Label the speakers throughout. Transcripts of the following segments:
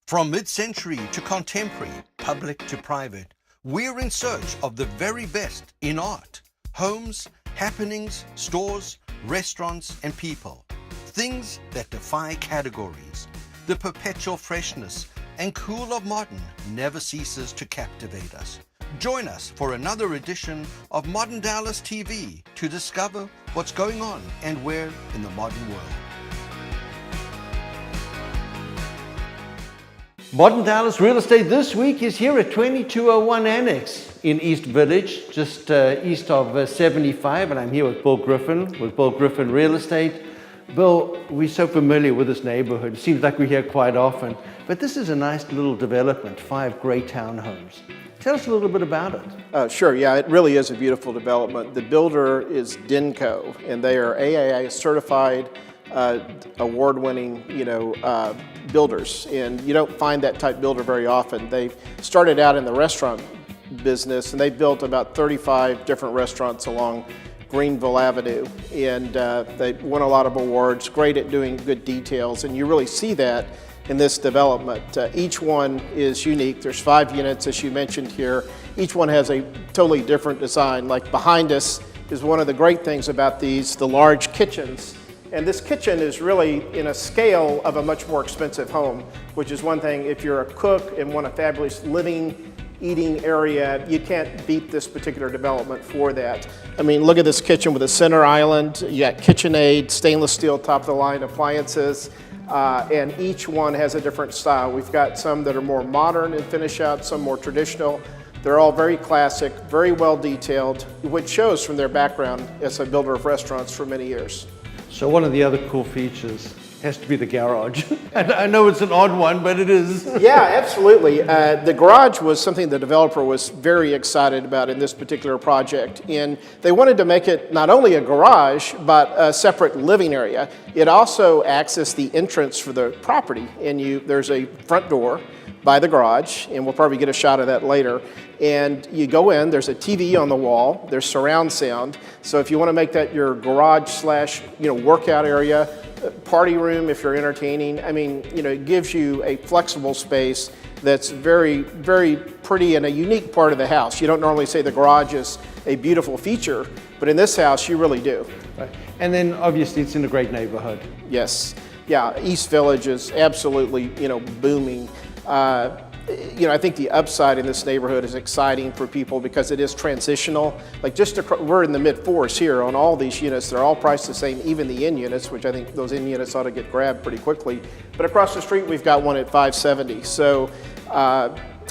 Speaker 1: From mid-century to contemporary, public to private, we're in search of the very best in art, homes, happenings, stores, restaurants, and people. Things that defy categories. The perpetual freshness and cool of modern never ceases to captivate us. Join us for another edition of Modern Dallas TV to discover what's going on and where in the modern world. Modern Dallas Real Estate this week is here at 2201 Annex in East Village, just east of 75, and I'm here with Bill Griffin, with Bill Griffin Real Estate. Bill, we're so familiar with this neighborhood. It seems like we're here quite often, but this is a nice little development, 5 great townhomes. Tell us a little bit about it.
Speaker 2: Sure, yeah, it really is a beautiful development. The builder is Denco, and they are AAA certified, award-winning, builders, and you don't find that type builder very often. They started out in the restaurant business, and they built about 35 different restaurants along Greenville Avenue, and they won a lot of awards, great at doing good details, and you really see that in this development. Each one is unique. There's 5 units, as you mentioned here. Each one has a totally different design. Like behind us is one of the great things about these, the large kitchens. And this kitchen is really in a scale of a much more expensive home, which is one thing. If you're a cook and want a fabulous living, eating area, you can't beat this particular development for that. I mean, look at this kitchen with a center island. You got KitchenAid, stainless steel top of the line appliances, and each one has a different style. We've got some that are more modern in finish out, some more traditional. They're all very classic, very well detailed, which shows from their background as a builder of restaurants for many years.
Speaker 1: So one of the other cool features has to be the garage. I know it's an odd one, but it is.
Speaker 2: Yeah, absolutely. The garage was something the developer was very excited about in this particular project. And they wanted to make it not only a garage, but a separate living area. It also accessed the entrance for the property. And there's a front door by the garage, and we'll probably get a shot of that later. And you go in, there's a TV on the wall, there's surround sound. So if you want to make that your garage slash, workout area, party room if you're entertaining, it gives you a flexible space that's very, very pretty and a unique part of the house. You don't normally say the garage is a beautiful feature, but in this house you really do.
Speaker 1: Right. And then obviously it's in a great neighborhood.
Speaker 2: Yes. Yeah, East Village is absolutely, booming. I think the upside in this neighborhood is exciting for people because it is transitional. Like we're in the mid-4s here on all these units. They're all priced the same, even the in units, which I think those in units ought to get grabbed pretty quickly. But across the street, we've got one at 570. So,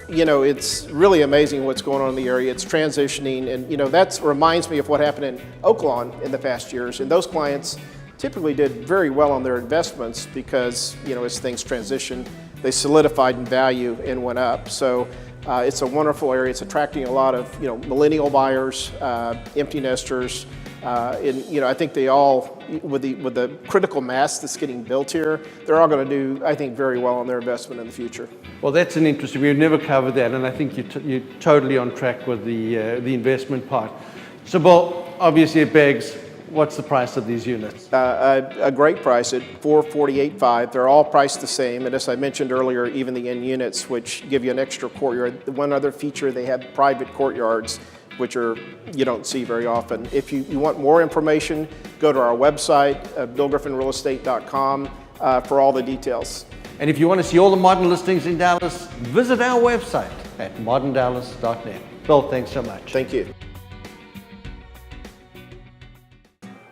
Speaker 2: it's really amazing what's going on in the area. It's transitioning, and that reminds me of what happened in Oaklawn in the past years. And those clients typically did very well on their investments because, as things transition, they solidified in value and went up. So it's a wonderful area. It's attracting a lot of millennial buyers, empty nesters, and I think they all, with the critical mass that's getting built here, they're all going to do, I think, very well on their investment in the future.
Speaker 1: Well, that's an interesting. We've never covered that, and I think you're totally on track with the investment part. So, Bill, obviously it begs, what's the price of these units?
Speaker 2: A great price at $448,500. They're all priced the same, and as I mentioned earlier, even the in units, which give you an extra courtyard. The one other feature, they have private courtyards, which you don't see very often. If you want more information, go to our website, billgriffinrealestate.com, for all the details.
Speaker 1: And if you want to see all the modern listings in Dallas, visit our website at moderndallas.net. Bill, thanks so much.
Speaker 2: Thank you.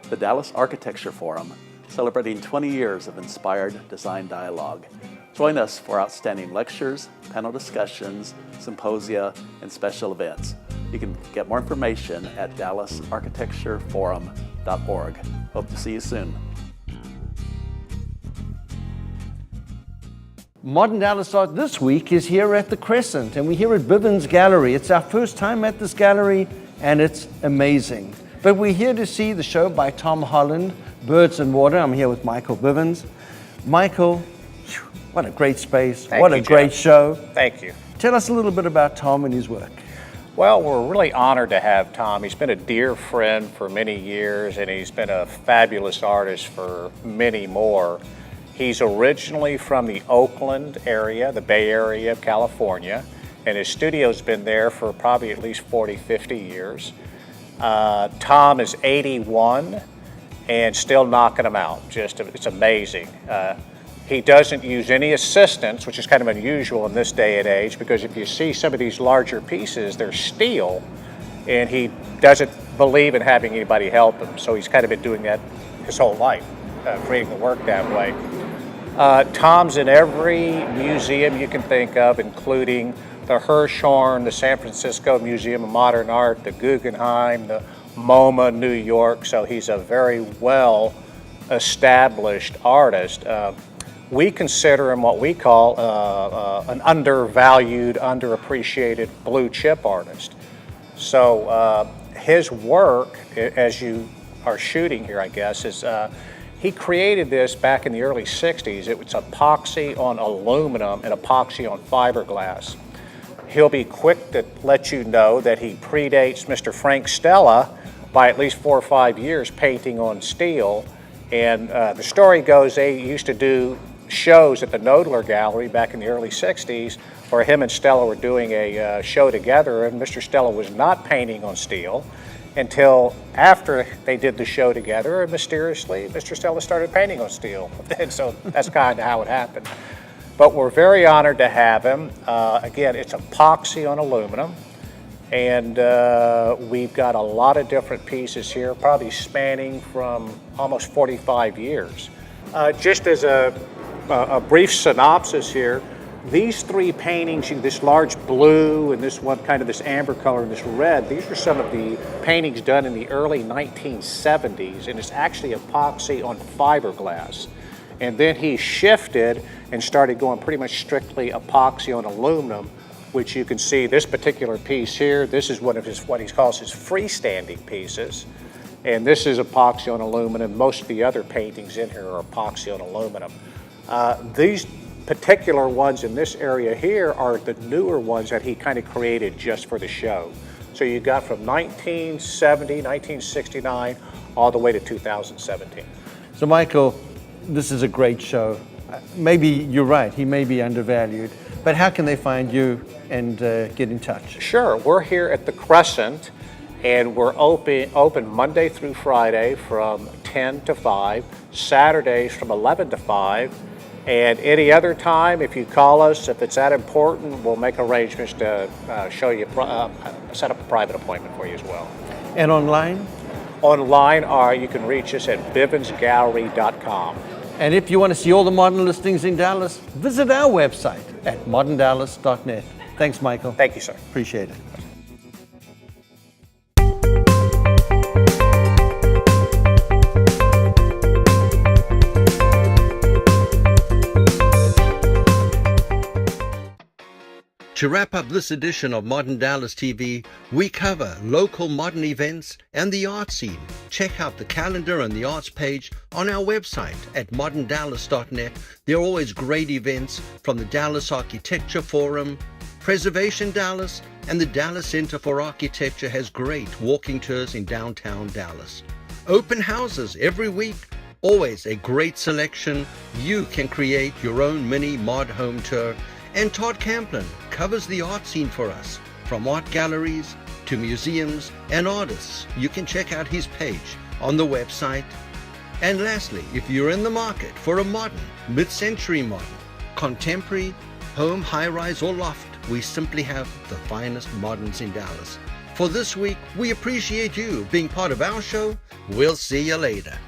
Speaker 3: The Dallas Architecture Forum, celebrating 20 years of inspired design dialogue. Join us for outstanding lectures, panel discussions, symposia, and special events. You can get more information at dallasarchitectureforum.org. Hope to see you soon.
Speaker 1: Modern Dallas Art this week is here at the Crescent, and we're here at Bivins Gallery. It's our first time at this gallery, and it's amazing. But we're here to see the show by Tom Holland, Birds and Water. I'm here with Michael Bivins. Michael, what a great space. What a great show.
Speaker 4: Thank you.
Speaker 1: Tell us a little bit about Tom and his work.
Speaker 4: Well, we're really honored to have Tom. He's been a dear friend for many years, and he's been a fabulous artist for many more. He's originally from the Oakland area, the Bay Area of California, and his studio's been there for probably at least 40, 50 years. Tom is 81 and still knocking them out. It's amazing. He doesn't use any assistants, which is kind of unusual in this day and age, because if you see some of these larger pieces, they're steel, and he doesn't believe in having anybody help him. So he's kind of been doing that his whole life, creating the work that way. Tom's in every museum you can think of, including the Hirshhorn, the San Francisco Museum of Modern Art, the Guggenheim, the MoMA, New York. So he's a very well established artist. We consider him what we call an undervalued, underappreciated blue chip artist. So his work, as you are shooting here, I guess, is he created this back in the early 60s. It was epoxy on aluminum and epoxy on fiberglass. He'll be quick to let you know that he predates Mr. Frank Stella by at least 4 or 5 years painting on steel. And the story goes they used to do shows at the Bivins Gallery back in the early 60s where him and Stella were doing a show together, and Mr. Stella was not painting on steel until after they did the show together, and mysteriously Mr. Stella started painting on steel. And so that's kind of how it happened. But we're very honored to have him. Again, it's epoxy on aluminum, and we've got a lot of different pieces here, probably spanning from almost 45 years. Just as a brief synopsis here, these 3 paintings, this large blue and this one kind of this amber color and this red, these are some of the paintings done in the early 1970s, and it's actually epoxy on fiberglass. And then he shifted and started going pretty much strictly epoxy on aluminum, which you can see this particular piece here. This is one of what he calls his freestanding pieces. And this is epoxy on aluminum. Most of the other paintings in here are epoxy on aluminum. These particular ones in this area here are the newer ones that he kind of created just for the show. So you got from 1970, 1969, all the way to 2017.
Speaker 5: So Michael, this is a great show. Maybe you're right, he may be undervalued, but how can they find you and get in touch?
Speaker 4: Sure, we're here at the Crescent, and we're open Monday through Friday from 10 to 5, Saturdays from 11 to 5, and any other time, if you call us, if it's that important, we'll make arrangements to show you, set up a private appointment for you as well.
Speaker 5: And online?
Speaker 4: Online, you can reach us at bivinsgallery.com.
Speaker 5: And if you want to see all the modern listings in Dallas, visit our website at moderndallas.net. Thanks, Michael.
Speaker 4: Thank you, sir.
Speaker 5: Appreciate it.
Speaker 1: To wrap up this edition of Modern Dallas TV, we cover local modern events and the art scene. Check out the calendar and the arts page on our website at moderndallas.net. There are always great events from the Dallas Architecture Forum, Preservation Dallas, and the Dallas Center for Architecture has great walking tours in downtown Dallas. Open houses every week, always a great selection. You can create your own mini mod home tour. And Todd Camplin covers the art scene for us, from art galleries to museums and artists. You can check out his page on the website. And lastly, if you're in the market for a modern, mid-century modern, contemporary, home, high-rise or loft, we simply have the finest moderns in Dallas. For this week, we appreciate you being part of our show. We'll see you later.